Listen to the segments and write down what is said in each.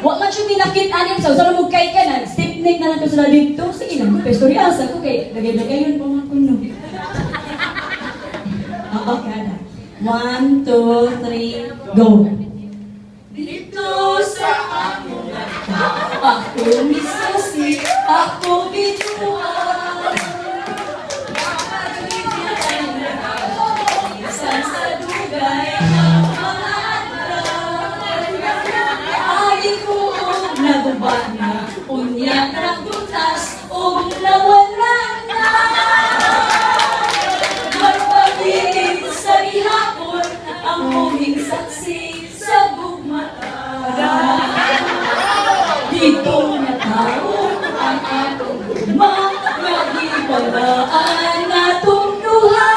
Wa man siya minakit-anim sa usa mo kay ka na. Stipnik na lang to sila dito. Sige lang, ko istorya sa ko kay lagay-lagayon pa man kuno. Oo, kada. 1, 2, 3, go. Dito sa among mata, ako misasi, ako bituan. Isan sa dugay ng mga ay ko nagubat na, unya nagutas, o nawala na. Magpabilin sa ihapon, ang muling saksi sa bugmata. Dito na tao ang atong gugma, nagibalaan natong duha.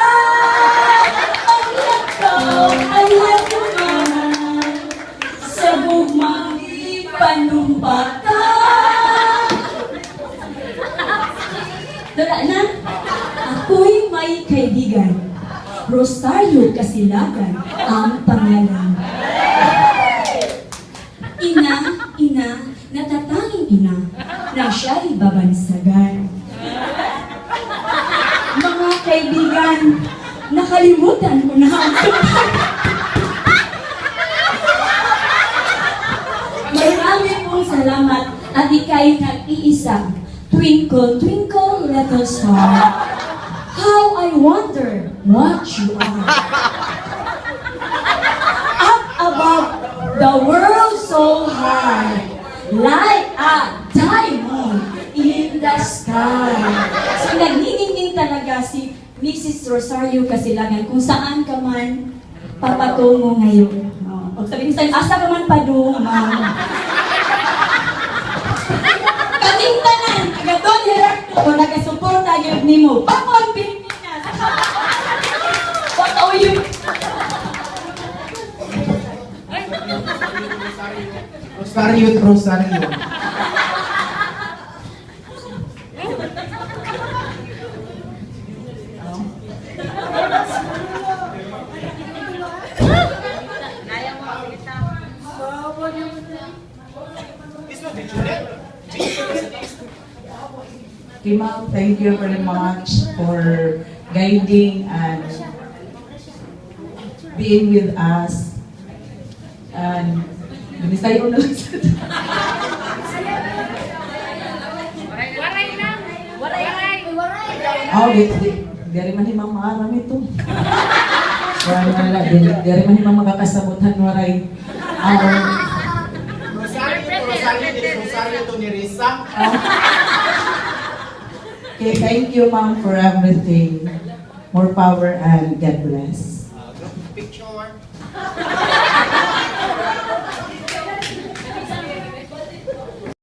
Ang lakaw ay hatungan, sa bugmang ipanumpata. Dala na, ako'y may kaibigan. Rosario Casilagan ang pangalan. Ina, natatanging ina, na siya'y babansagan. Mga kaibigan, nakalimutan ko na ang tumpag. Marami pong salamat at ika'y nag-iisa. Twinkle, twinkle, little star. How I wonder what you are. Up above the world so high, like a diamond in the sky. So nagniningning talaga si Mrs. Rosario Casilagan kung saan ka man papatungo ngayon. Pag sabihin sa'yo, asa ka man padung, Kating tanan, agadon hirarto o nagasuporta yun ni mo. Pamon, Pilipinas! What yun? Rosario. Okay, ma'am, thank you very much for guiding and being with us. And binisayo na lang sa oh, dari man himang maaram ito. Wala, dari man himang makakasabutan waray. Rosario to ni Risa. Okay, thank you, ma'am, for everything. More power and God bless. Picture.